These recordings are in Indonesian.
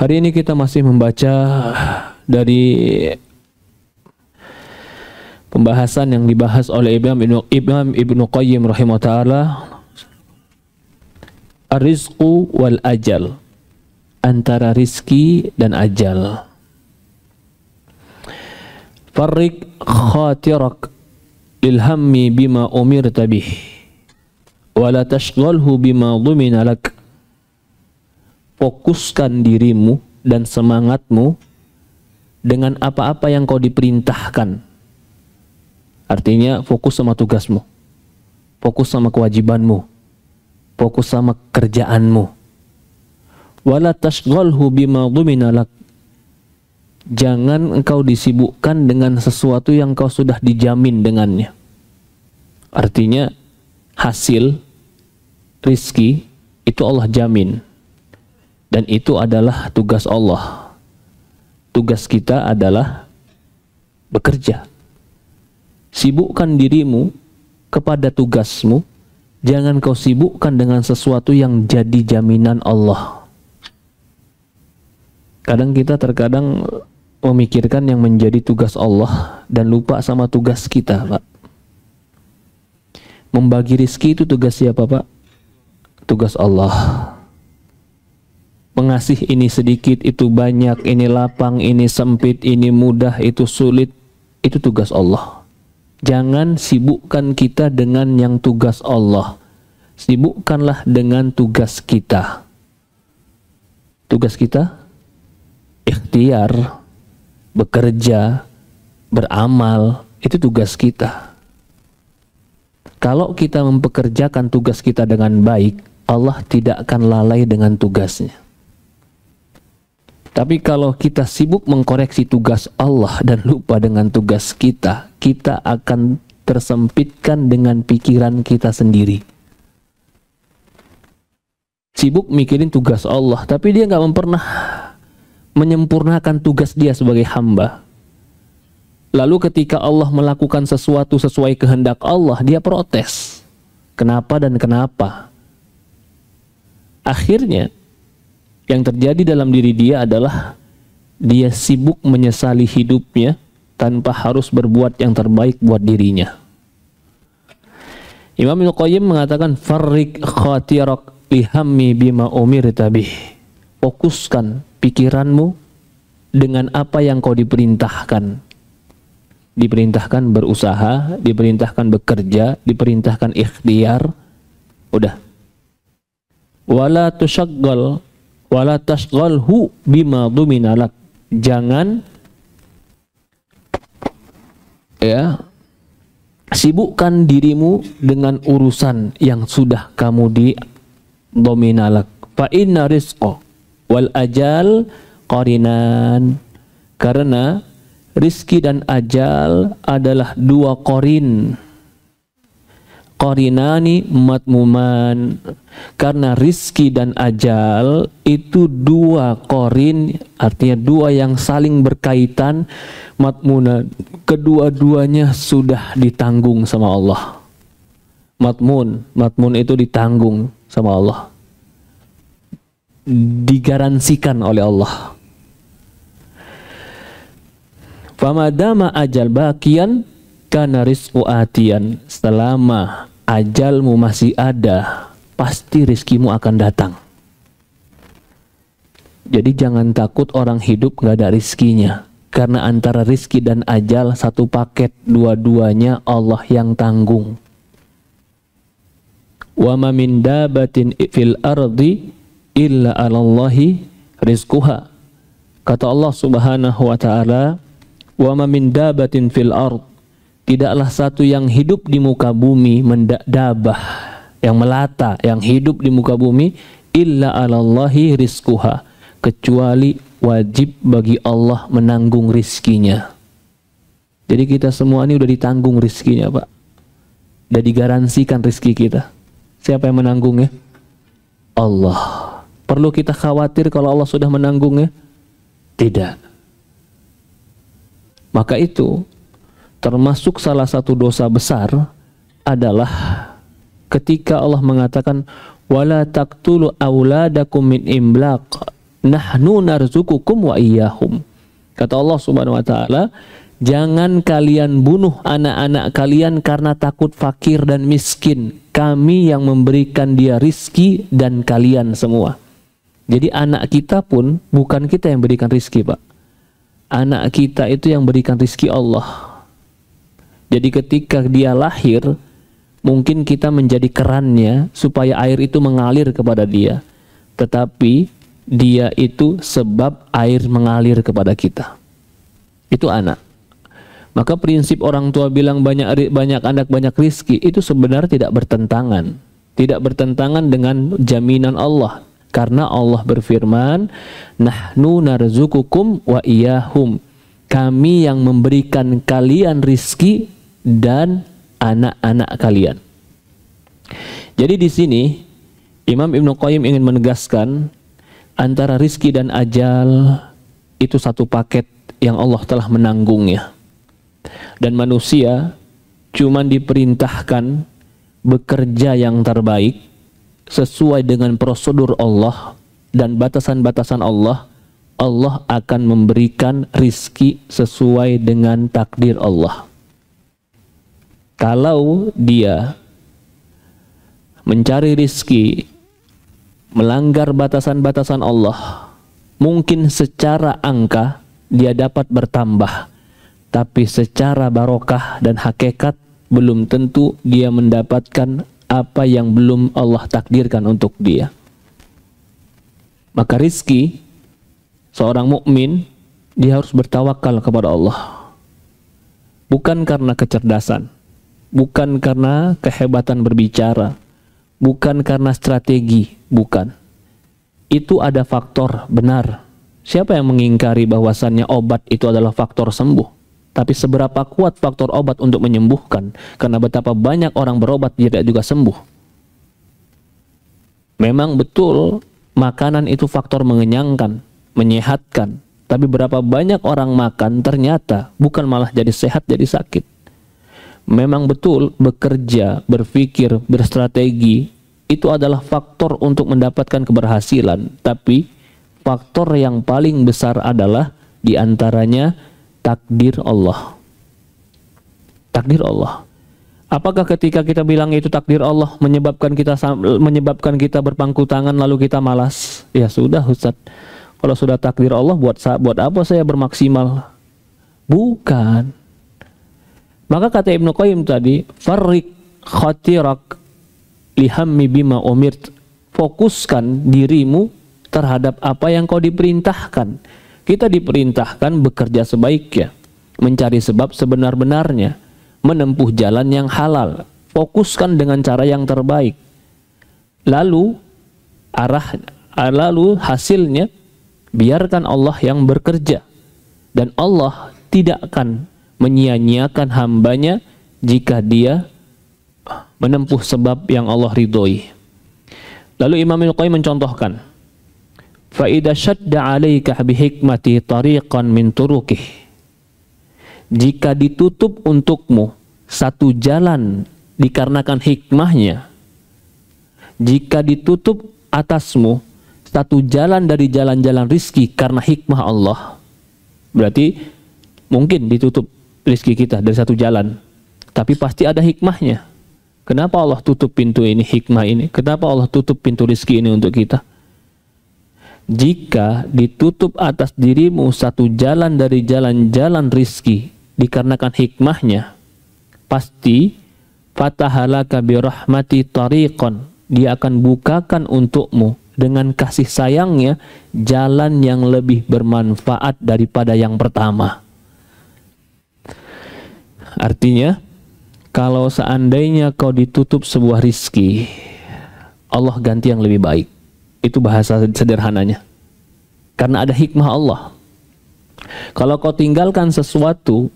Hari ini kita masih membaca dari pembahasan yang dibahas oleh Imam Ibnu Qayyim rahimahullah ta'ala, ar-rizqu wal ajal, antara rizki dan ajal. Farrik khatirak lil hammi bima umirta bih wa la tashghalhu bima dhumina lak. Fokuskan dirimu dan semangatmu dengan apa-apa yang kau diperintahkan. Artinya fokus sama tugasmu, fokus sama kewajibanmu, fokus sama kerjaanmu. Wala tashghalhu bima dhumina lak. Jangan engkau disibukkan dengan sesuatu yang kau sudah dijamin dengannya. Artinya hasil rizki itu Allah jamin, dan itu adalah tugas Allah. Tugas kita adalah bekerja. Sibukkan dirimu kepada tugasmu, jangan kau sibukkan dengan sesuatu yang jadi jaminan Allah. Kadang kita terkadang memikirkan yang menjadi tugas Allah dan lupa sama tugas kita, Pak. Membagi rizki itu tugas siapa, Pak? Tugas Allah. Mengasih ini sedikit, itu banyak, ini lapang, ini sempit, ini mudah, itu sulit, itu tugas Allah. Jangan sibukkan kita dengan yang tugas Allah. Sibukkanlah dengan tugas kita. Tugas kita ikhtiar, bekerja, beramal, itu tugas kita. Kalau kita mempekerjakan tugas kita dengan baik, Allah tidak akan lalai dengan tugasnya. Tapi kalau kita sibuk mengkoreksi tugas Allah dan lupa dengan tugas kita, kita akan tersempitkan dengan pikiran kita sendiri. Sibuk mikirin tugas Allah, tapi dia nggak pernah menyempurnakan tugas dia sebagai hamba. Lalu ketika Allah melakukan sesuatu sesuai kehendak Allah, dia protes. Kenapa dan kenapa? Akhirnya yang terjadi dalam diri dia adalah dia sibuk menyesali hidupnya tanpa harus berbuat yang terbaik buat dirinya. Imam Ibnu Qayyim mengatakan, farrik khatirak lihammi bima umirta bih. Fokuskan pikiranmu dengan apa yang kau diperintahkan. Diperintahkan berusaha, diperintahkan bekerja, diperintahkan ikhtiar. Udah. Wala tushaggal wala tashghalhu bima dhumina lak. Jangan sibukkan dirimu dengan urusan yang sudah kamu di dhumina lak. Fa inna rizqa wal ajal qarinan. Karena rizki dan ajal adalah dua qarin. Qarinani matmuman. Karena rizki dan ajal itu dua qarin, artinya dua yang saling berkaitan. Matmunan, kedua-duanya sudah ditanggung sama Allah. Matmun itu ditanggung sama Allah, digaransikan oleh Allah. Famadama ajal bakian kana rizqu atiyan. Selama ajalmu masih ada, pasti rizkimu akan datang. Jadi jangan takut orang hidup nggak ada rizkinya, karena antara rizki dan ajal satu paket, dua-duanya Allah yang tanggung. Wa ma min dabatin fil ardi illa 'alallahi rizquha. Kata Allah Subhanahu wa taala, wa ma min dabatin fil ard. Tidaklah satu yang hidup di muka bumi, dabah, yang melata, yang hidup di muka bumi, illa 'alallahi rizquha, kecuali wajib bagi Allah menanggung rizkinya. Jadi kita semua ini udah ditanggung rizkinya, Pak. Udah digaransikan rizki kita. Siapa yang menanggungnya? Allah. Perlu kita khawatir kalau Allah sudah menanggungnya? Tidak. Maka itu termasuk salah satu dosa besar adalah ketika Allah mengatakan wala taqtulu auladakum min imlaq, nahnu narzukukum wa iyyahum. Kata Allah Subhanahu wa taala, jangan kalian bunuh anak-anak kalian karena takut fakir dan miskin. Kami yang memberikan dia rizki dan kalian semua. Jadi anak kita pun bukan kita yang berikan rizki, Pak. Anak kita itu yang berikan rizki Allah. Jadi ketika dia lahir, mungkin kita menjadi kerannya supaya air itu mengalir kepada dia. Tetapi dia itu sebab air mengalir kepada kita. Itu anak. Maka prinsip orang tua bilang banyak anak banyak rizki itu sebenarnya tidak bertentangan. Tidak bertentangan dengan jaminan Allah. Karena Allah berfirman, nahnu narzukukum wa iyyahum. Kami yang memberikan kalian rizki dan anak-anak kalian. Jadi di sini Imam Ibnu Qayyim ingin menegaskan antara rizki dan ajal itu satu paket yang Allah telah menanggungnya. Dan manusia cuma diperintahkan bekerja yang terbaik sesuai dengan prosedur Allah dan batasan-batasan Allah. Allah akan memberikan rizki sesuai dengan takdir Allah. Kalau dia mencari rizki melanggar batasan-batasan Allah, mungkin secara angka dia dapat bertambah, tapi secara barokah dan hakikat belum tentu dia mendapatkan apa yang belum Allah takdirkan untuk dia. Maka rizki seorang mukmin dia harus bertawakal kepada Allah. Bukan karena kecerdasan, bukan karena kehebatan berbicara, bukan karena strategi, bukan. Itu ada faktor benar. Siapa yang mengingkari bahwasannya obat itu adalah faktor sembuh? Tapi seberapa kuat faktor obat untuk menyembuhkan? Karena betapa banyak orang berobat tidak juga sembuh. Memang betul makanan itu faktor mengenyangkan, menyehatkan. Tapi berapa banyak orang makan ternyata bukan malah jadi sehat, jadi sakit. Memang betul bekerja, berpikir, berstrategi itu adalah faktor untuk mendapatkan keberhasilan. Tapi faktor yang paling besar adalah diantaranya takdir Allah. Takdir Allah. Apakah ketika kita bilang itu takdir Allah menyebabkan kita berpangku tangan lalu kita malas? Ya sudah Ustaz. Kalau sudah takdir Allah buat apa saya bermaksimal? Bukan. Maka kata Ibnu Qayyim tadi, farriq khatirak lihammi bima umirt. Fokuskan dirimu terhadap apa yang kau diperintahkan. Kita diperintahkan bekerja sebaiknya, mencari sebab sebenar-benarnya, menempuh jalan yang halal, fokuskan dengan cara yang terbaik. Lalu hasilnya biarkan Allah yang bekerja. Dan Allah tidak akan menyia-nyiakan hambanya jika dia menempuh sebab yang Allah ridhoi. Lalu Imam Ibnu Qayyim mencontohkan, فَإِذَا شَدَّ عَلَيْكَ بِحِكْمَةِ طَرِيقًا مِنْ تُرُكِهِ. Jika ditutup untukmu satu jalan dikarenakan hikmahnya, jika ditutup atasmu satu jalan dari jalan-jalan rizki karena hikmah Allah, berarti mungkin ditutup rizki kita dari satu jalan, tapi pasti ada hikmahnya. Kenapa Allah tutup pintu ini, hikmah ini? Kenapa Allah tutup pintu rizki ini untuk kita? Jika ditutup atas dirimu satu jalan dari jalan-jalan rizki dikarenakan hikmahnya, pasti fatahalaka birahmati tariqan, dia akan bukakan untukmu dengan kasih sayangnya jalan yang lebih bermanfaat daripada yang pertama. Artinya, kalau seandainya kau ditutup sebuah rizki, Allah ganti yang lebih baik. Itu bahasa sederhananya. Karena ada hikmah Allah. Kalau kau tinggalkan sesuatu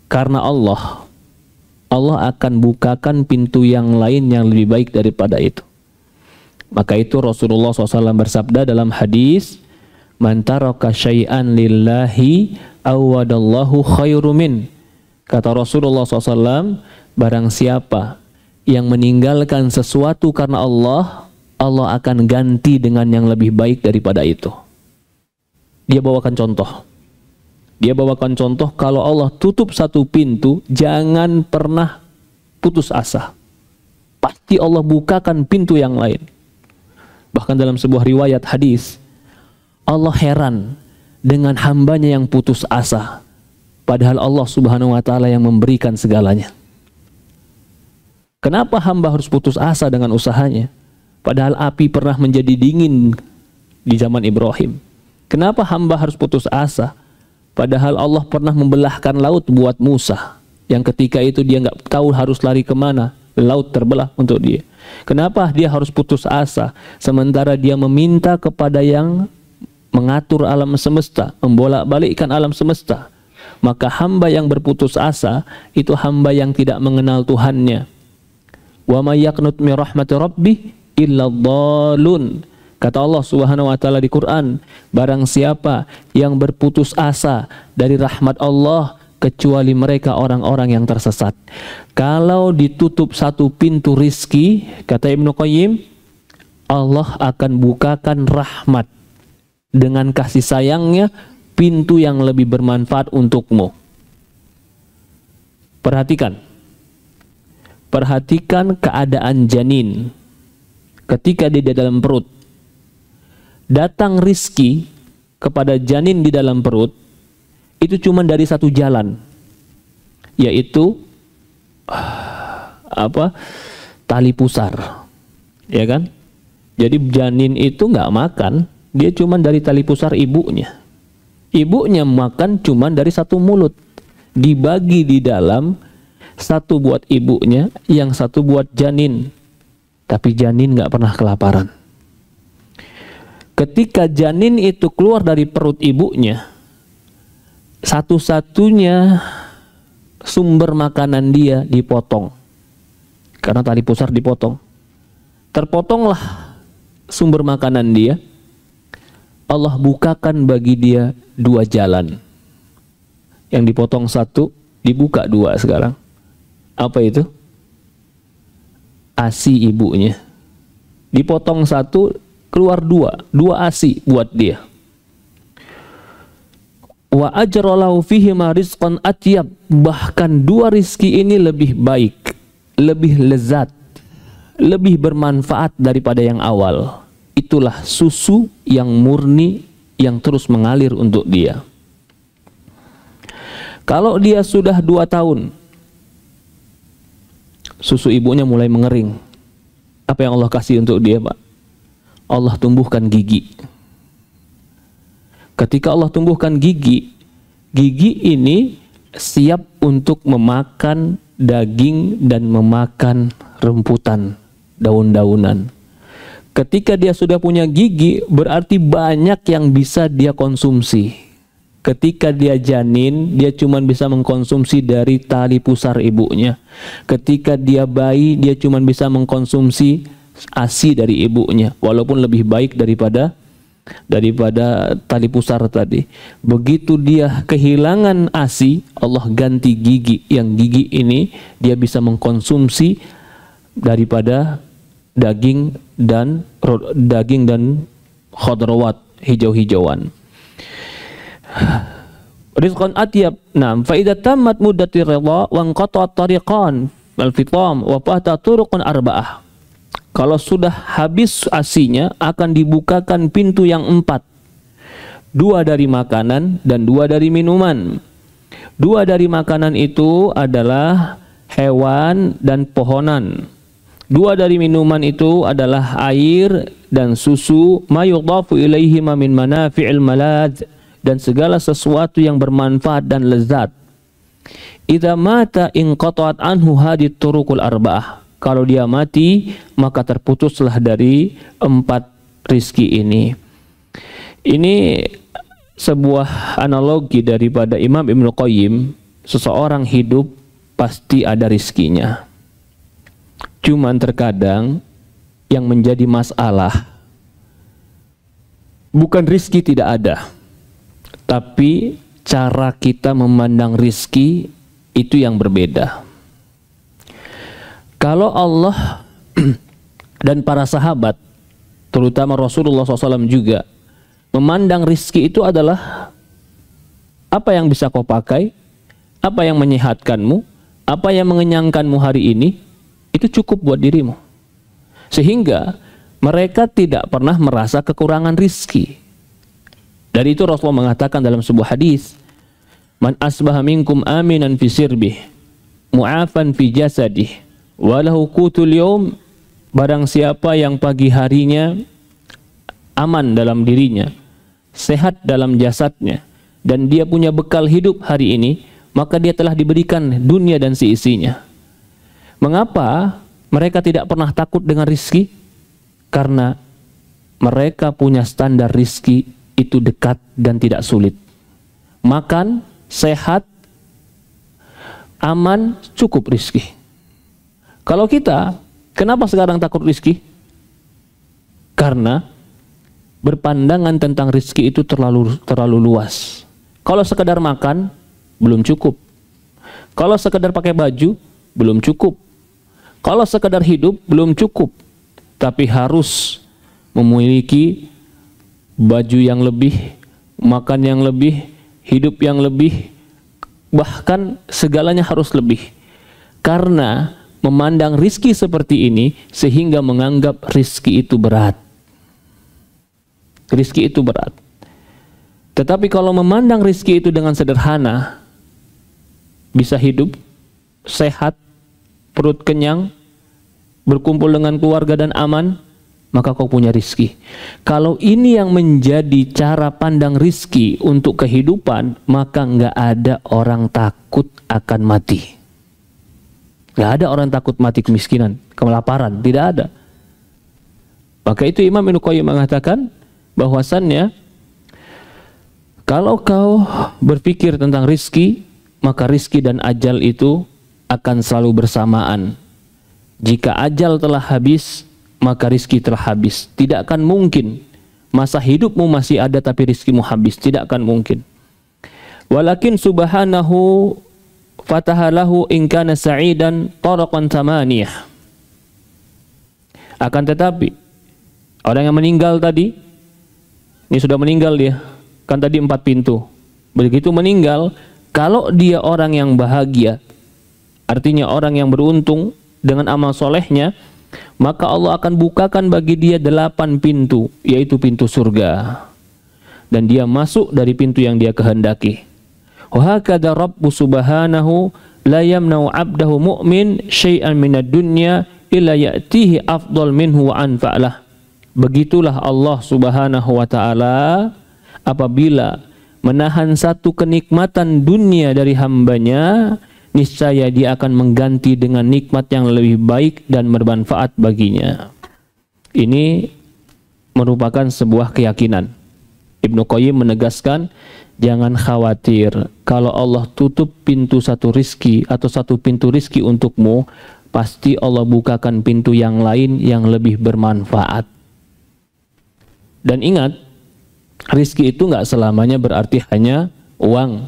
karena Allah, Allah akan bukakan pintu yang lain yang lebih baik daripada itu. Maka itu Rasulullah SAW bersabda dalam hadis, man taraka syai'an lillahi awadallahu khairu min. Kata Rasulullah SAW, barang siapa yang meninggalkan sesuatu karena Allah, Allah akan ganti dengan yang lebih baik daripada itu. dia bawakan contoh. Dia bawakan contoh kalau Allah tutup satu pintu, jangan pernah putus asa. Pasti Allah bukakan pintu yang lain. Bahkan dalam sebuah riwayat hadis, Allah heran dengan hambanya yang putus asa. Padahal Allah Subhanahu wa ta'ala yang memberikan segalanya. Kenapa hamba harus putus asa dengan usahanya? Padahal api pernah menjadi dingin di zaman Ibrahim. Kenapa hamba harus putus asa? Padahal Allah pernah membelahkan laut buat Musa, yang ketika itu dia nggak tahu harus lari kemana, laut terbelah untuk dia. Kenapa dia harus putus asa? Sementara dia meminta kepada yang mengatur alam semesta, membolak-balikkan alam semesta. Maka hamba yang berputus asa, itu hamba yang tidak mengenal Tuhannya. Wa may yaqnut min rahmati rabbih illa dhalun. Kata Allah Subhanahu wa ta'ala di Quran, barang siapa yang berputus asa dari rahmat Allah, kecuali mereka orang-orang yang tersesat. Kalau ditutup satu pintu rizki, kata Ibnu Qayyim, Allah akan bukakan rahmat dengan kasih sayangnya, pintu yang lebih bermanfaat untukmu. Perhatikan keadaan janin ketika dia di dalam perut. Datang rizki kepada janin di dalam perut itu cuma dari satu jalan, yaitu tali pusar, ya kan? Jadi janin itu nggak makan, dia cuma dari tali pusar ibunya. Ibunya makan cuma dari satu mulut, dibagi di dalam, satu buat ibunya, yang satu buat janin. Tapi janin nggak pernah kelaparan. Ketika janin itu keluar dari perut ibunya, satu-satunya sumber makanan dia dipotong. Karena tali pusar dipotong. Terpotonglah sumber makanan dia. Allah bukakan bagi dia dua jalan. Yang dipotong satu, dibuka dua sekarang. Apa itu? ASI ibunya. Dipotong satu, keluar dua ASI buat dia. Wa ajralahu fihi ma rizqan atyab, bahkan dua rizki ini lebih baik, lebih lezat, lebih bermanfaat daripada yang awal. Itulah susu yang murni yang terus mengalir untuk dia. Kalau dia sudah 2 tahun, susu ibunya mulai mengering. Apa yang Allah kasih untuk dia, Pak? Allah tumbuhkan gigi. Ketika Allah tumbuhkan gigi, gigi ini siap untuk memakan daging dan memakan rumputan, daun-daunan. Ketika dia sudah punya gigi, berarti banyak yang bisa dia konsumsi. Ketika dia janin, dia cuma bisa mengkonsumsi dari tali pusar ibunya. Ketika dia bayi, dia cuma bisa mengkonsumsi ASI dari ibunya, walaupun lebih baik daripada tali pusar tadi. Begitu dia kehilangan ASI, Allah ganti gigi, yang gigi ini dia bisa mengkonsumsi daripada daging dan khadrawat, hijau-hijauan. Rizqan atyab. Naam, fa idza tammat muddatir ridha wa anqata'at tariqan wal fitam wa fata turuqan arba'ah. Kalau sudah habis asinya, akan dibukakan pintu yang 4. 2 dari makanan dan 2 dari minuman. 2 dari makanan itu adalah hewan dan pohonan. 2 dari minuman itu adalah air dan susu, ma yudhafu ilaihi min manafi'il malad, dan segala sesuatu yang bermanfaat dan lezat. Idza mata inqata'at anhu hadhihi turuqul arba'ah. Kalau dia mati, maka terputuslah dari 4 rizki ini. Ini sebuah analogi daripada Imam Ibnu Qayyim. Seseorang hidup pasti ada rizkinya. Cuman terkadang yang menjadi masalah bukan rizki tidak ada, tapi cara kita memandang rizki itu yang berbeda. Kalau Allah dan para sahabat, terutama Rasulullah SAW juga, Memandang rizki itu adalah apa yang bisa kau pakai, apa yang menyehatkanmu, apa yang mengenyangkanmu hari ini, itu cukup buat dirimu. Sehingga mereka tidak pernah merasa kekurangan rizki. Dari itu Rasulullah mengatakan dalam sebuah hadis, "Man asbaha minkum aminan fi sirbih, mu'afan fi jasadih, walahu qutul yaum." Barang siapa yang pagi harinya aman dalam dirinya, sehat dalam jasadnya, dan dia punya bekal hidup hari ini, maka dia telah diberikan dunia dan seisinya. Mengapa mereka tidak pernah takut dengan rizki? Karena mereka punya standar rizki itu dekat dan tidak sulit. Makan, sehat, aman, cukup rizki. Kalau kita, kenapa sekarang takut rizki? Karena berpandangan tentang rizki itu terlalu luas. Kalau sekedar makan, belum cukup. Kalau sekedar pakai baju, belum cukup. Kalau sekedar hidup, belum cukup. Tapi harus memiliki baju yang lebih, makan yang lebih, hidup yang lebih, bahkan segalanya harus lebih. Karena memandang rizki seperti ini, sehingga menganggap rizki itu berat. Rizki itu berat. Tetapi kalau memandang rizki itu dengan sederhana, bisa hidup, sehat, perut kenyang, berkumpul dengan keluarga dan aman, maka kau punya rizki. Kalau ini yang menjadi cara pandang rizki untuk kehidupan, maka nggak ada orang takut akan mati. Nggak ada orang takut mati kemiskinan, kelaparan, tidak ada. Maka itu Imam Ibnu Qayyim mengatakan bahwasannya kalau kau berpikir tentang rizki, maka rizki dan ajal itu akan selalu bersamaan. Jika ajal telah habis, maka rizki telah habis. Tidak akan mungkin masa hidupmu masih ada tapi rizkimu habis. Tidak akan mungkin. Walakin subhanahu fatahalahu in kana sa'idan taraqan tamaniyah. Akan tetapi orang yang meninggal tadi, ini sudah meninggal dia, kan tadi 4 pintu. Begitu meninggal, kalau dia orang yang bahagia, artinya orang yang beruntung dengan amal solehnya, maka Allah akan bukakan bagi dia 8 pintu, yaitu pintu surga, dan dia masuk dari pintu yang dia kehendaki. Wa hakadha Rabbu subhanahu la yamna'u 'abdahu mu'min syai'an minad dunya illa ya'tihi afdal minhu wa anfa'lah. Begitulah Allah subhanahu wa ta'ala apabila menahan satu kenikmatan dunia dari hambanya, niscaya dia akan mengganti dengan nikmat yang lebih baik dan bermanfaat baginya. Ini merupakan sebuah keyakinan. Ibnu Qayyim menegaskan, jangan khawatir kalau Allah tutup pintu satu rizki atau satu pintu rizki untukmu, pasti Allah bukakan pintu yang lain yang lebih bermanfaat. Dan ingat, rizki itu nggak selamanya berarti hanya uang.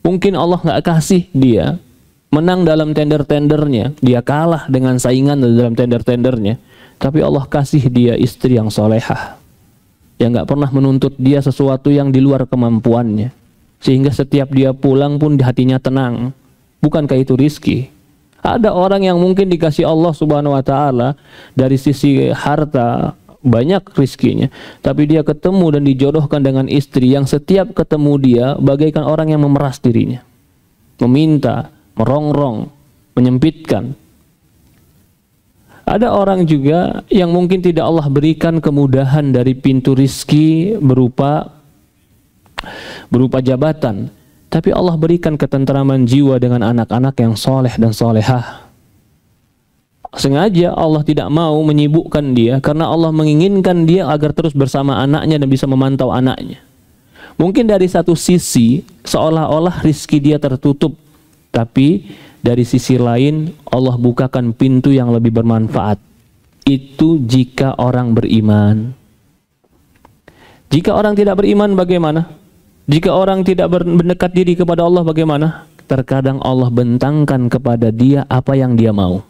Mungkin Allah nggak kasih dia menang dalam tender-tendernya, dia kalah dengan saingan dalam tender-tendernya, tapi Allah kasih dia istri yang solehah, yang nggak pernah menuntut dia sesuatu yang di luar kemampuannya, sehingga setiap dia pulang pun hatinya tenang. Bukankah itu rizki? Ada orang yang mungkin dikasih Allah subhanahu wa ta'ala dari sisi harta banyak rizkinya, tapi dia ketemu dan dijodohkan dengan istri yang setiap ketemu dia bagaikan orang yang memeras dirinya, meminta, merongrong, menyempitkan. Ada orang juga yang mungkin tidak Allah berikan kemudahan dari pintu rizki berupa jabatan, tapi Allah berikan ketentraman jiwa dengan anak-anak yang soleh dan solehah. Sengaja Allah tidak mau menyibukkan dia karena Allah menginginkan dia agar terus bersama anaknya dan bisa memantau anaknya. Mungkin dari satu sisi seolah-olah rizki dia tertutup, tapi dari sisi lain Allah bukakan pintu yang lebih bermanfaat. Itu jika orang beriman. Jika orang tidak beriman bagaimana? Jika orang tidak mendekat diri kepada Allah bagaimana? Terkadang Allah bentangkan kepada dia apa yang dia mau.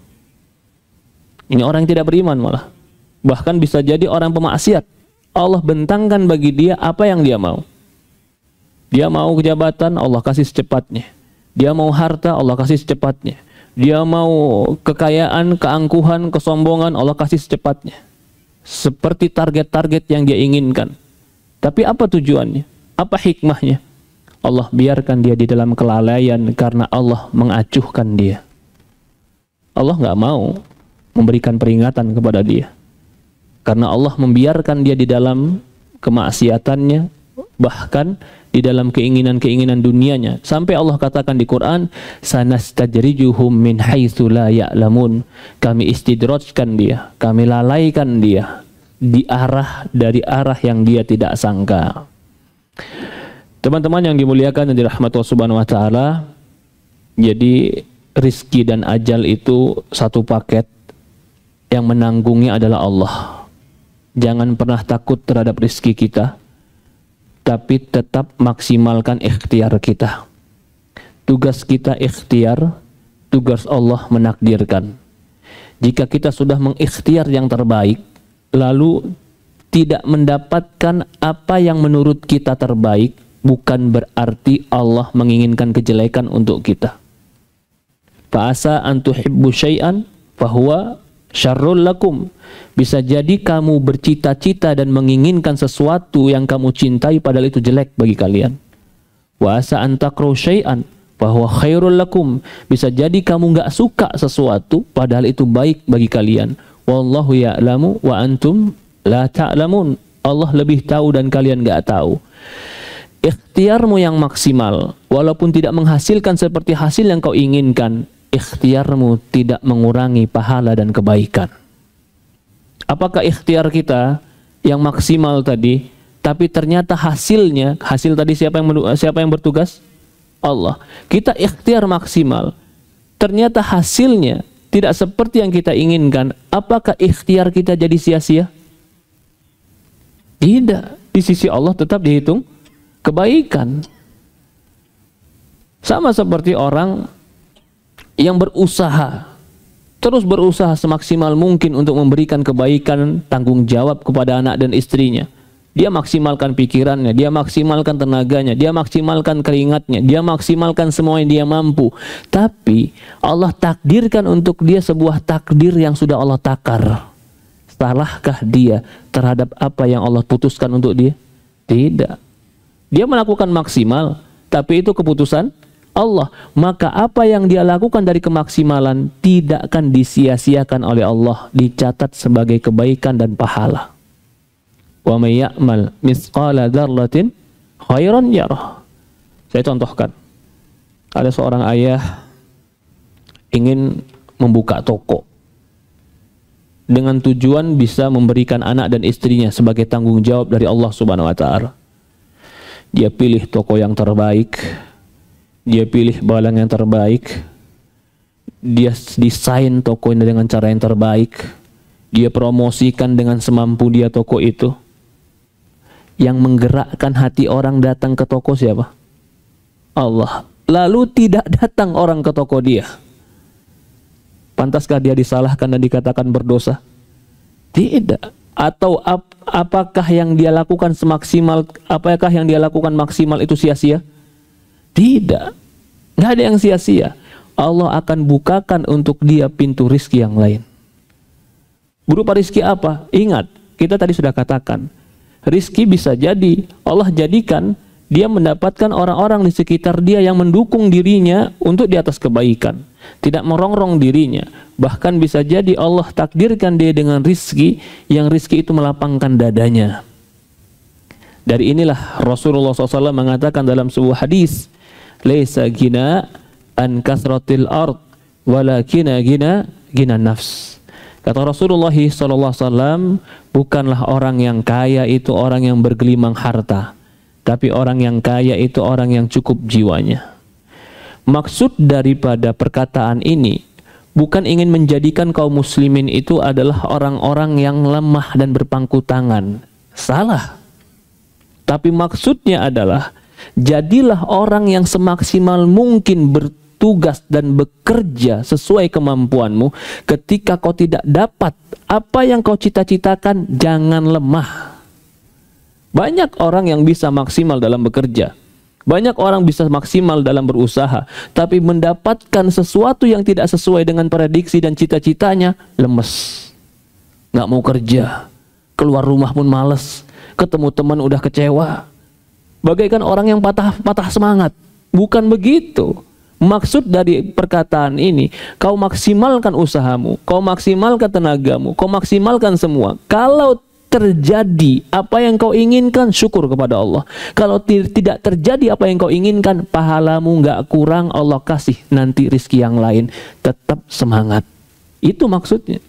Ini orang yang tidak beriman malah. Bahkan bisa jadi orang pemaksiat. Allah bentangkan bagi dia apa yang dia mau. Dia mau jabatan, Allah kasih secepatnya. Dia mau harta, Allah kasih secepatnya. Dia mau kekayaan, keangkuhan, kesombongan, Allah kasih secepatnya. Seperti target-target yang dia inginkan. Tapi apa tujuannya? Apa hikmahnya? Allah biarkan dia di dalam kelalaian karena Allah mengacuhkan dia. Allah nggak mau memberikan peringatan kepada dia. Karena Allah membiarkan dia di dalam kemaksiatannya, bahkan di dalam keinginan-keinginan dunianya. Sampai Allah katakan di Quran, sanastajrijuhum min haitsu la ya'lamun. Kami istidrajkan dia, kami lalaikan dia dari arah yang dia tidak sangka. Teman-teman yang dimuliakan dan dirahmati Allah Subhanahu wa taala, jadi rizki dan ajal itu satu paket, yang menanggungnya adalah Allah. Jangan pernah takut terhadap rizki kita, tapi tetap maksimalkan ikhtiar kita. Tugas kita ikhtiar, tugas Allah menakdirkan. Jika kita sudah mengikhtiar yang terbaik, lalu tidak mendapatkan apa yang menurut kita terbaik, bukan berarti Allah menginginkan kejelekan untuk kita. Fa'asa an tuhibbu syai'an fahuwa syarrul lakum. Bisa jadi kamu bercita-cita dan menginginkan sesuatu yang kamu cintai padahal itu jelek bagi kalian. Wa asa an takrahu syai'an fahuwa khairul lakum. Bisa jadi kamu enggak suka sesuatu padahal itu baik bagi kalian. Wallahu ya'lamu wa antum la ta'lamun. Allah lebih tahu dan kalian enggak tahu. Ikhtiarmu yang maksimal walaupun tidak menghasilkan seperti hasil yang kau inginkan, ikhtiarmu tidak mengurangi pahala dan kebaikan. Apakah ikhtiar kita yang maksimal tadi, tapi ternyata hasil tadi siapa yang bertugas? Allah. Kita ikhtiar maksimal, ternyata hasilnya tidak seperti yang kita inginkan. Apakah ikhtiar kita jadi sia-sia? Tidak. Di sisi Allah tetap dihitung kebaikan. Sama seperti orang yang berusaha, terus berusaha semaksimal mungkin untuk memberikan kebaikan, tanggung jawab kepada anak dan istrinya. Dia maksimalkan pikirannya, dia maksimalkan tenaganya, dia maksimalkan keringatnya, dia maksimalkan semua yang dia mampu. Tapi Allah takdirkan untuk dia sebuah takdir yang sudah Allah takar. Salahkah dia terhadap apa yang Allah putuskan untuk dia? Tidak. Dia melakukan maksimal, tapi itu keputusan Allah. Maka apa yang dia lakukan dari kemaksimalan tidak akan disia-siakan oleh Allah, dicatat sebagai kebaikan dan pahala. Wa may ya'mal mithqala dzarratin khairan yarah. Saya contohkan. Ada seorang ayah ingin membuka toko dengan tujuan bisa memberikan anak dan istrinya sebagai tanggung jawab dari Allah Subhanahu wa taala. Dia pilih toko yang terbaik, dia pilih barang yang terbaik, dia desain toko ini dengan cara yang terbaik, dia promosikan dengan semampu dia toko itu. Yang menggerakkan hati orang datang ke toko siapa? Allah. Lalu tidak datang orang ke toko dia. Pantaskah dia disalahkan dan dikatakan berdosa? Tidak. Atau apakah yang dia lakukan maksimal itu sia-sia? Tidak. Nggak ada yang sia-sia. Allah akan bukakan untuk dia pintu rizki yang lain. Berupa rizki apa? Ingat, kita tadi sudah katakan, rizki bisa jadi Allah jadikan dia mendapatkan orang-orang di sekitar dia yang mendukung dirinya untuk di atas kebaikan, tidak merongrong dirinya. Bahkan bisa jadi Allah takdirkan dia dengan rizki yang rizki itu melapangkan dadanya. Dari inilah Rasulullah SAW mengatakan dalam sebuah hadis, laisa gina an kasratil ard walakina gina nafs. Kata Rasulullah SAW, bukanlah orang yang kaya itu orang yang bergelimang harta, tapi orang yang kaya itu orang yang cukup jiwanya. Maksud daripada perkataan ini bukan ingin menjadikan kaum muslimin itu adalah orang-orang yang lemah dan berpangku tangan. Salah. Tapi maksudnya adalah jadilah orang yang semaksimal mungkin bertugas dan bekerja sesuai kemampuanmu. Ketika kau tidak dapat apa yang kau cita-citakan, jangan lemah. Banyak orang yang bisa maksimal dalam bekerja. Banyak orang bisa maksimal dalam berusaha, tapi mendapatkan sesuatu yang tidak sesuai dengan prediksi dan cita-citanya, lemes. Nggak mau kerja, keluar rumah pun males, ketemu teman udah kecewa. Bagaikan orang yang patah semangat. Bukan begitu. Maksud dari perkataan ini, kau maksimalkan usahamu, kau maksimalkan tenagamu, kau maksimalkan semua. Kalau terjadi apa yang kau inginkan, syukur kepada Allah. Kalau tidak terjadi apa yang kau inginkan, pahalamu nggak kurang, Allah kasih nanti rizki yang lain. Tetap semangat. Itu maksudnya.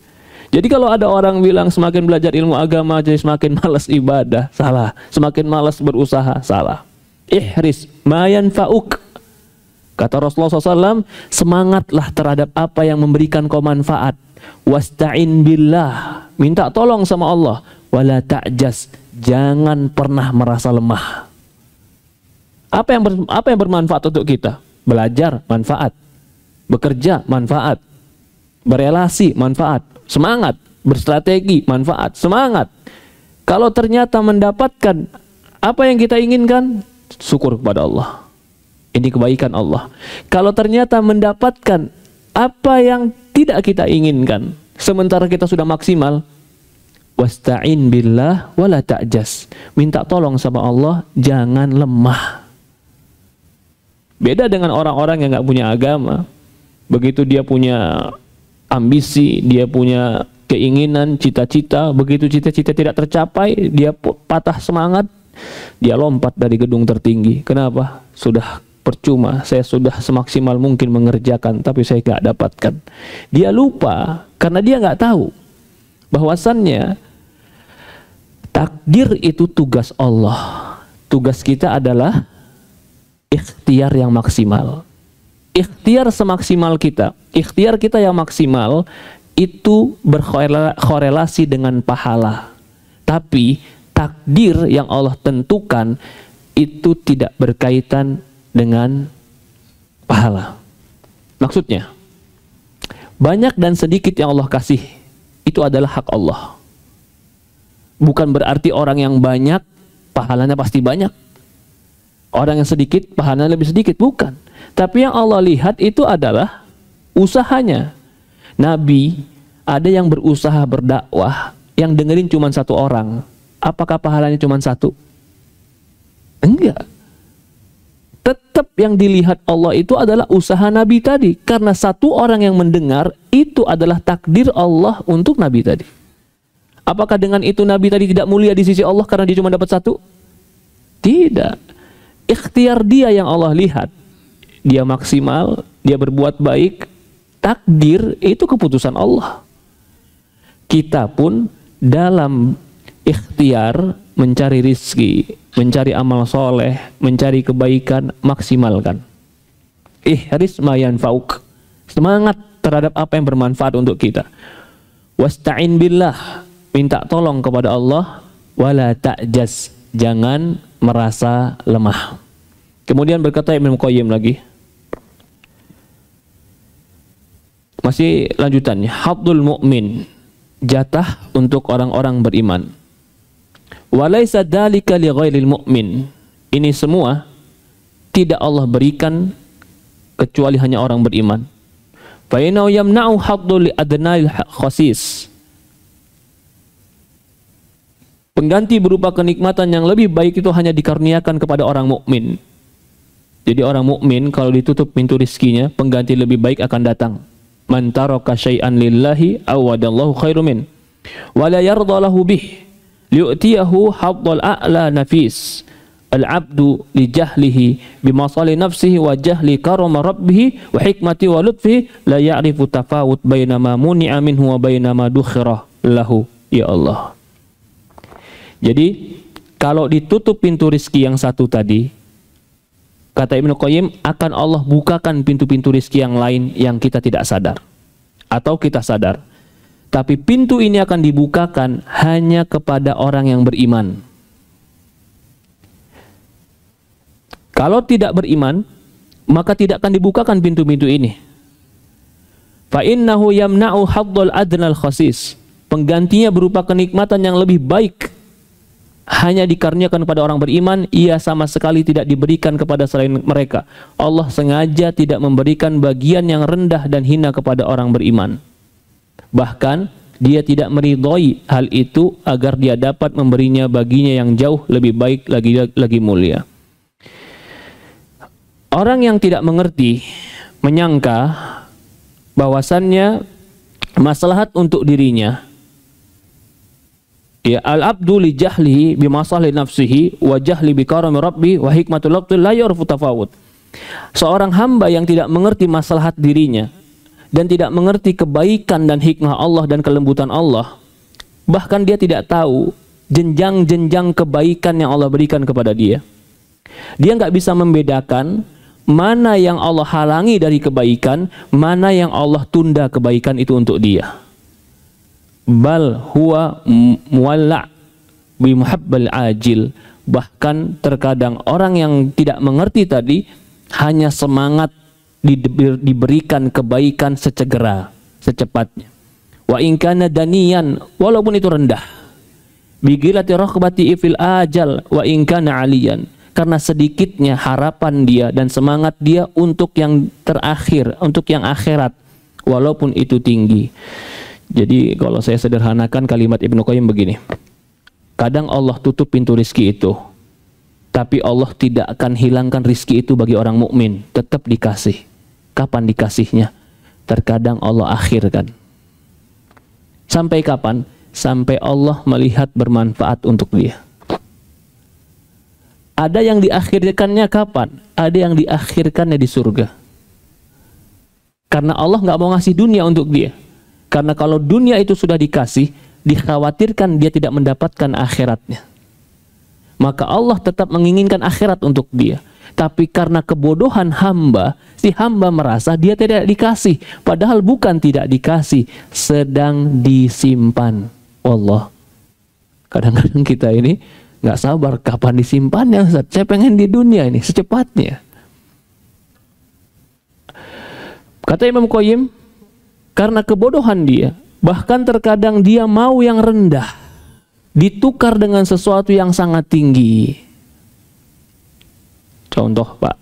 Jadi kalau ada orang bilang semakin belajar ilmu agama jadi semakin malas ibadah, salah. Semakin malas berusaha, salah. Ihris ma yanfa'uk. Kata Rasulullah SAW, semangatlah terhadap apa yang memberikan kau manfaat. Wasta'in billah, minta tolong sama Allah. Wala ta'jas, jangan pernah merasa lemah. Apa yang bermanfaat untuk kita? Belajar, manfaat. Bekerja, manfaat. Berelasi, manfaat. Semangat. Berstrategi, manfaat. Semangat. Kalau ternyata mendapatkan apa yang kita inginkan, syukur kepada Allah. Ini kebaikan Allah. Kalau ternyata mendapatkan apa yang tidak kita inginkan, sementara kita sudah maksimal, wasta'in billah wala ta'jas. Minta tolong sama Allah, jangan lemah. Beda dengan orang-orang yang nggak punya agama. Begitu dia punya ambisi, dia punya keinginan, cita-cita, begitu cita-cita tidak tercapai, dia patah semangat, dia lompat dari gedung tertinggi. Kenapa? Sudah percuma, saya sudah semaksimal mungkin mengerjakan, tapi saya nggak dapatkan. Dia lupa, karena dia nggak tahu bahwasannya takdir itu tugas Allah. Tugas kita adalah ikhtiar yang maksimal. Ikhtiar semaksimal kita, ikhtiar kita yang maksimal itu berkorelasi dengan pahala. Tapi takdir yang Allah tentukan itu tidak berkaitan dengan pahala. Maksudnya, banyak dan sedikit yang Allah kasih itu adalah hak Allah. Bukan berarti orang yang banyak pahalanya pasti banyak. Orang yang sedikit pahalanya lebih sedikit, bukan. Tapi yang Allah lihat itu adalah usahanya. Nabi ada yang berusaha berdakwah, yang dengerin cuma satu orang. Apakah pahalanya cuma satu? Enggak. Tetap yang dilihat Allah itu adalah usaha Nabi tadi. Karena satu orang yang mendengar itu adalah takdir Allah untuk Nabi tadi. Apakah dengan itu Nabi tadi tidak mulia di sisi Allah karena dia cuma dapat satu? Tidak. Ikhtiar dia yang Allah lihat. Dia maksimal, dia berbuat baik. Takdir itu keputusan Allah. Kita pun dalam ikhtiar mencari rizki, mencari amal soleh, mencari kebaikan, maksimalkan. Ihris ma yanfa'uk. Semangat terhadap apa yang bermanfaat untuk kita. Wasta'in billah, minta tolong kepada Allah. Wala ta'jas, jangan merasa lemah. Kemudian berkata Ibnu Qayyim lagi, masih lanjutannya, haddul mu'min, jatah untuk orang-orang beriman. Walaysa dzalika li ghairil mu'min. Ini semua tidak Allah berikan kecuali hanya orang beriman. Fa innahu yamna'u haddul li adnal khasis. Pengganti berupa kenikmatan yang lebih baik itu hanya dikaruniakan kepada orang mukmin. Jadi orang mukmin kalau ditutup pintu rizkinya, pengganti lebih baik akan datang. Man taraka syai'an lillahi awadallahu khairu min wa la yarda lahu bih li'tiyahu haddal a'la nafis al-'abdu li jahlihi bimasali nafsihi wa jahli karama rabbih wa hikmati wa lutfihi la ya'rifu tafawut baina ma muni'a minhu wa baina ma dukhira lahu. Ya Allah. Jadi kalau ditutup pintu rizki yang satu tadi, kata Ibnu Qayyim, akan Allah bukakan pintu-pintu rizki yang lain yang kita tidak sadar. Atau kita sadar. Tapi pintu ini akan dibukakan hanya kepada orang yang beriman. Kalau tidak beriman, maka tidak akan dibukakan pintu-pintu ini. Fa innahu yamna'u haddal adnal khasis. Penggantinya berupa kenikmatan yang lebih baik. hanya dikaruniakan kepada orang beriman, ia sama sekali tidak diberikan kepada selain mereka. Allah sengaja tidak memberikan bagian yang rendah dan hina kepada orang beriman. Bahkan dia tidak meridhoi hal itu agar dia dapat memberinya baginya yang jauh lebih baik lagi mulia. Orang yang tidak mengerti menyangka bahwasannya maslahat untuk dirinya, ya, al-abdu li jahlihi bi masalih nafsihi wa jahli bi karami rabbi wa hikmatul abdi la yarfu tafawud. Seorang hamba yang tidak mengerti maslahat dirinya dan tidak mengerti kebaikan dan hikmah Allah dan kelembutan Allah, bahkan dia tidak tahu jenjang-jenjang kebaikan yang Allah berikan kepada dia. Dia nggak bisa membedakan mana yang Allah halangi dari kebaikan, mana yang Allah tunda kebaikan itu untuk dia. Bal huwa muwalla' bi muhabbal ajil. Bahkan terkadang orang yang tidak mengerti tadi hanya semangat diberikan kebaikan secegera, secepatnya. Wa in kana daniyan, walaupun itu rendah. Bigilati raghbati fil ajal wa in kana aliyan. Karena sedikitnya harapan dia dan semangat dia untuk yang terakhir, untuk yang akhirat, walaupun itu tinggi. Jadi kalau saya sederhanakan kalimat Ibnu Qayyim begini, kadang Allah tutup pintu rizki itu, tapi Allah tidak akan hilangkan rizki itu bagi orang mukmin, tetap dikasih. Kapan dikasihnya? Terkadang Allah akhirkan. Sampai kapan? Sampai Allah melihat bermanfaat untuk dia. Ada yang diakhirkannya kapan? Ada yang diakhirkannya di surga. Karena Allah nggak mau ngasih dunia untuk dia. Karena kalau dunia itu sudah dikasih, dikhawatirkan dia tidak mendapatkan akhiratnya. Maka Allah tetap menginginkan akhirat untuk dia. Tapi karena kebodohan hamba, si hamba merasa dia tidak dikasih. Padahal bukan tidak dikasih, sedang disimpan. Wallah. Kadang-kadang kita ini nggak sabar kapan disimpannya, Ustaz. Saya pengen di dunia ini secepatnya. Kata Imam Qayyim, karena kebodohan dia, bahkan terkadang dia mau yang rendah ditukar dengan sesuatu yang sangat tinggi. Contoh, Pak,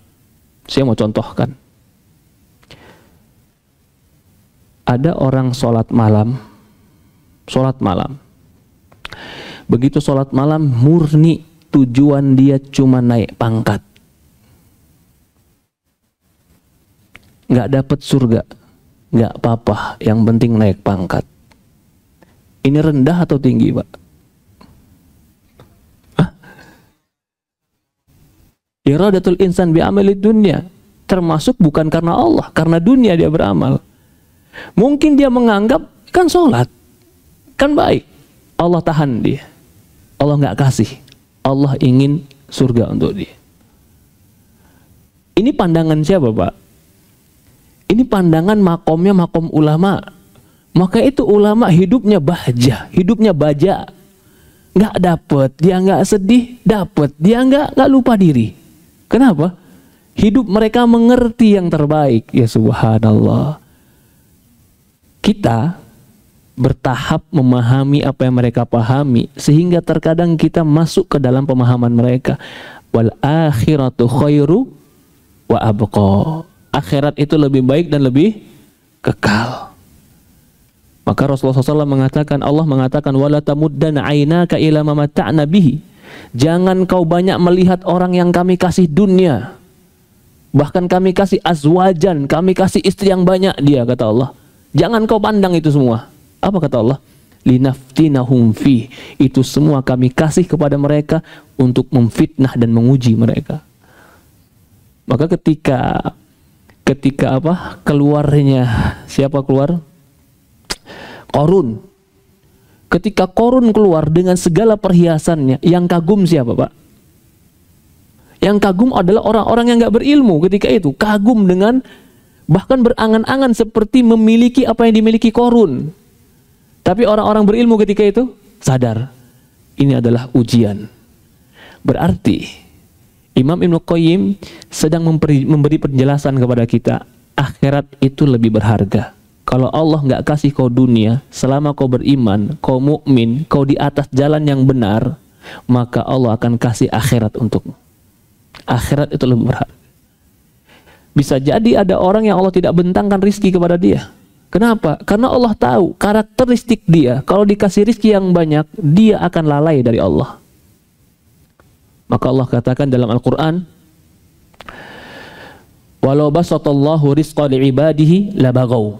saya mau contohkan. Ada orang sholat malam. Begitu sholat malam, murni tujuan dia cuma naik pangkat. Nggak dapat surga, nggak apa-apa, yang penting naik pangkat. Ini rendah atau tinggi, Pak? Iradatul insan bi'amalid dunya, termasuk bukan karena Allah, karena dunia dia beramal. Mungkin dia menganggap kan sholat, kan baik, Allah tahan dia, Allah nggak kasih, Allah ingin surga untuk dia. Ini pandangan siapa, Pak? Ini pandangan makomnya makom ulama. Maka itu ulama hidupnya bahjah, hidupnya baja, nggak dapet, dia nggak sedih, dapet, dia nggak lupa diri. Kenapa? Hidup mereka mengerti yang terbaik. Ya subhanallah. Kita bertahap memahami apa yang mereka pahami, sehingga terkadang kita masuk ke dalam pemahaman mereka. Wal akhiratu khairu wa abqa. Akhirat itu lebih baik dan lebih kekal. Maka Rasulullah SAW mengatakan, Allah mengatakan, wala tamuddanna aynaka ila ma mata'na bihi. Jangan kau banyak melihat orang yang kami kasih dunia, bahkan kami kasih azwajan, kami kasih istri yang banyak dia, kata Allah. Jangan kau pandang itu semua. Apa kata Allah? Linaftinahum fi. Itu semua kami kasih kepada mereka untuk memfitnah dan menguji mereka. Maka ketika keluarnya, siapa keluar? Qarun. Ketika Qarun keluar dengan segala perhiasannya, yang kagum siapa, Pak? Yang kagum adalah orang-orang yang nggak berilmu ketika itu. Kagum dengan, bahkan berangan-angan seperti memiliki apa yang dimiliki Qarun. Tapi orang-orang berilmu ketika itu sadar, ini adalah ujian. Berarti Imam Ibnu Qayyim sedang memberi penjelasan kepada kita, akhirat itu lebih berharga. Kalau Allah nggak kasih kau dunia, selama kau beriman, kau mukmin, kau di atas jalan yang benar, maka Allah akan kasih akhirat untukmu. Akhirat itu lebih berharga. Bisa jadi ada orang yang Allah tidak bentangkan rizki kepada dia. Kenapa? Karena Allah tahu karakteristik dia. Kalau dikasih rizki yang banyak, dia akan lalai dari Allah. Maka Allah katakan dalam Al-Quran, walau basatallahu rizqa li'ibadihi labagaw.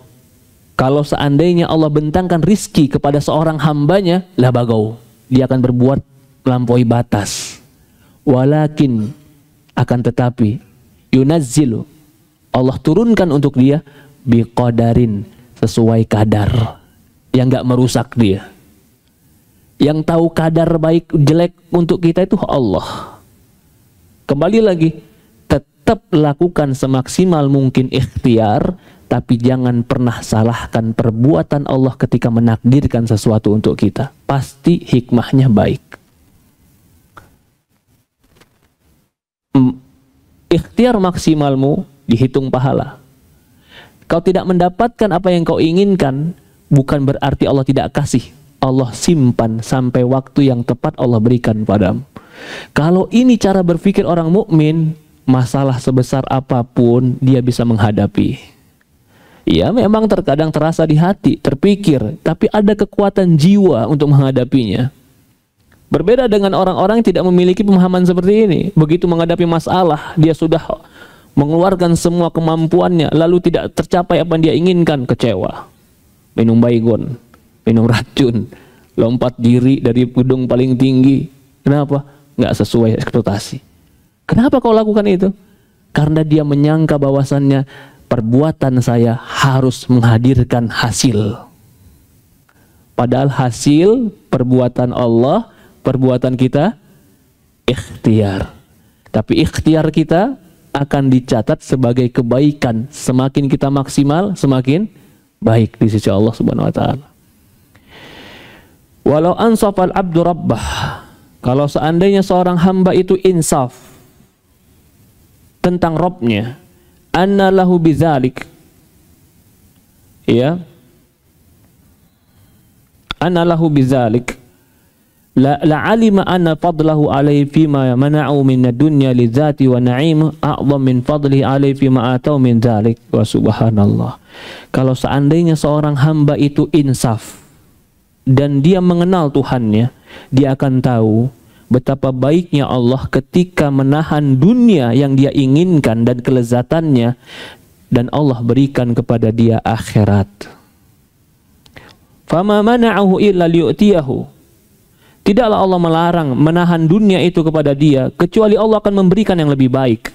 Kalau seandainya Allah bentangkan rizki kepada seorang hambanya, labagaw, dia akan berbuat melampaui batas. Walakin, akan tetapi, yunazzilu, Allah turunkan untuk dia biqadarin, sesuai kadar yang gak merusak dia. Yang tahu kadar baik jelek untuk kita itu Allah. Kembali lagi, tetap lakukan semaksimal mungkin ikhtiar, tapi jangan pernah salahkan perbuatan Allah ketika menakdirkan sesuatu untuk kita. Pasti hikmahnya baik. Ikhtiar maksimalmu dihitung pahala. Kau tidak mendapatkan apa yang kau inginkan, bukan berarti Allah tidak kasih. Allah simpan sampai waktu yang tepat Allah berikan padamu. Kalau ini cara berpikir orang mukmin, masalah sebesar apapun dia bisa menghadapi. Ya memang terkadang terasa di hati, terpikir, tapi ada kekuatan jiwa untuk menghadapinya. Berbeda dengan orang-orang yang tidak memiliki pemahaman seperti ini. Begitu menghadapi masalah, dia sudah mengeluarkan semua kemampuannya, lalu tidak tercapai apa yang dia inginkan, kecewa. Minum baygon, minum racun, lompat diri dari gedung paling tinggi. Kenapa? Nggak sesuai ekspektasi. Kenapa kau lakukan itu? Karena dia menyangka bahwasannya perbuatan saya harus menghadirkan hasil. Padahal hasil perbuatan Allah, perbuatan kita ikhtiar. Tapi ikhtiar kita akan dicatat sebagai kebaikan. Semakin kita maksimal, semakin baik di sisi Allah Subhanahu wa taala. Walau ansafal abdu rabbah, kalau seandainya seorang hamba itu insaf tentang Rabbnya, anna lahu bidzalik, ya, anna lahu bidzalik, la alima anna fadlahu alaihi fima mana'u min ad-dunya li dzati wa na'im a'zam min fadlihi alaihi fima atau min dzalik. Wa subhanallah. Kalau seandainya seorang hamba itu insaf dan dia mengenal Tuhannya, dia akan tahu betapa baiknya Allah ketika menahan dunia yang dia inginkan dan kelezatannya, dan Allah berikan kepada dia akhirat. Fama mana'ahu illa liyu'tiyahu. Tidaklah Allah melarang menahan dunia itu kepada dia, kecuali Allah akan memberikan yang lebih baik.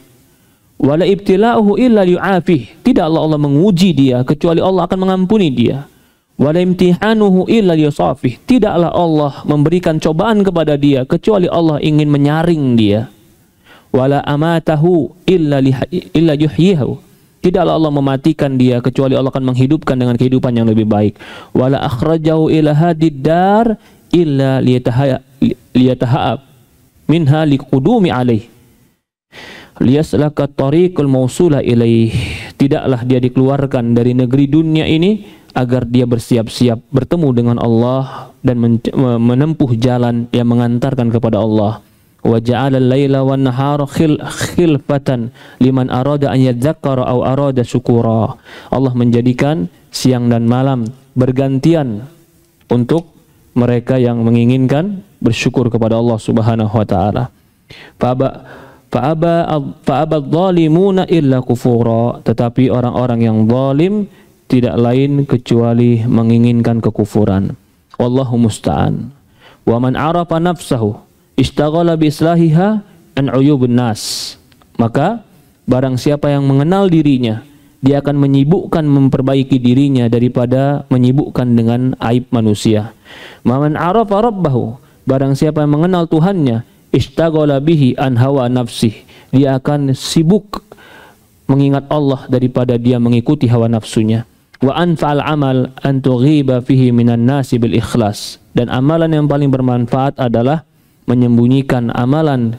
Wala ibtila'uhu illa liyu'afih. Tidaklah Allah menguji dia, kecuali Allah akan mengampuni dia. Wala imtihanuhu illa liyusafih. Tidaklah Allah memberikan cobaan kepada dia, kecuali Allah ingin menyaring dia. Wala amatahu illa yuhyihu. Tidaklah Allah mematikan dia, kecuali Allah akan menghidupkan dengan kehidupan yang lebih baik. Wala akhrajahu ila hadid dar illa liyataha'ab minha liqudumi alaih liyaslaka tariqul mausula ilaih. Tidaklah dia dikeluarkan dari negeri dunia ini agar dia bersiap-siap bertemu dengan Allah dan menempuh jalan yang mengantarkan kepada Allah. Wa ja'ala al-laila wan nahara khilfatan liman arada an yadzakkara aw arada syukura. Allah menjadikan siang dan malam bergantian untuk mereka yang menginginkan bersyukur kepada Allah Subhanahu wa taala. Fa'aba adh-dhalimuna illa kufura. Tetapi orang-orang yang zalim tidak lain kecuali menginginkan kekufuran. Wallahu musta'an. Wa man 'arafa nafsahu ishtaghala bi islahiha an 'uyubun nas. Maka barang siapa yang mengenal dirinya, dia akan menyibukkan memperbaiki dirinya daripada menyibukkan dengan aib manusia. Man 'arafa rabbahu, barang siapa yang mengenal Tuhannya, ishtaghala bihi an hawa nafsih, dia akan sibuk mengingat Allah daripada dia mengikuti hawa nafsunya. Wa anfa'al amal an tughiba fihi minan nasi bil ikhlas. Dan amalan yang paling bermanfaat adalah menyembunyikan amalan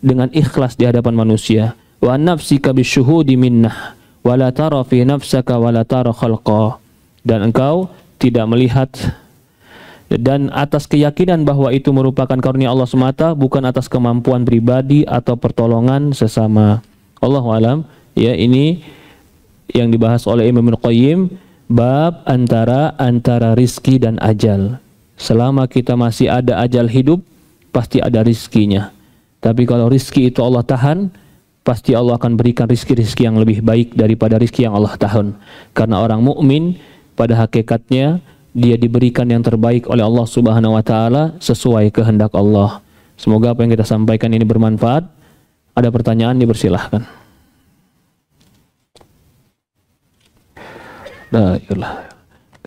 dengan ikhlas di hadapan manusia. Wa nafsika bisyuhudi minnah wa la tara fi nafsaka wa la tara khalqa. Dan engkau tidak melihat dan atas keyakinan bahwa itu merupakan karunia Allah semata, bukan atas kemampuan pribadi atau pertolongan sesama. Allahu alam. Ya, ini yang dibahas oleh Imam Ibnu Qayyim, bab antara rizki dan ajal. Selama kita masih ada ajal hidup, pasti ada rizkinya. Tapi kalau rizki itu Allah tahan, pasti Allah akan berikan rizki-rizki yang lebih baik daripada rizki yang Allah tahan. Karena orang mukmin pada hakikatnya dia diberikan yang terbaik oleh Allah Subhanahu wa taala sesuai kehendak Allah. Semoga apa yang kita sampaikan ini bermanfaat. Ada pertanyaan, dipersilahkan.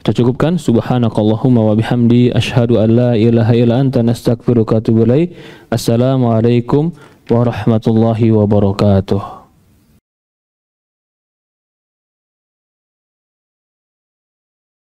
Kita cukupkan. Subhanakallahumma wa bihamdi asyhadu an la ilaha illa anta nastaghfiruka wa atubu ilaik. Assalamualaikum warahmatullahi wabarakatuh.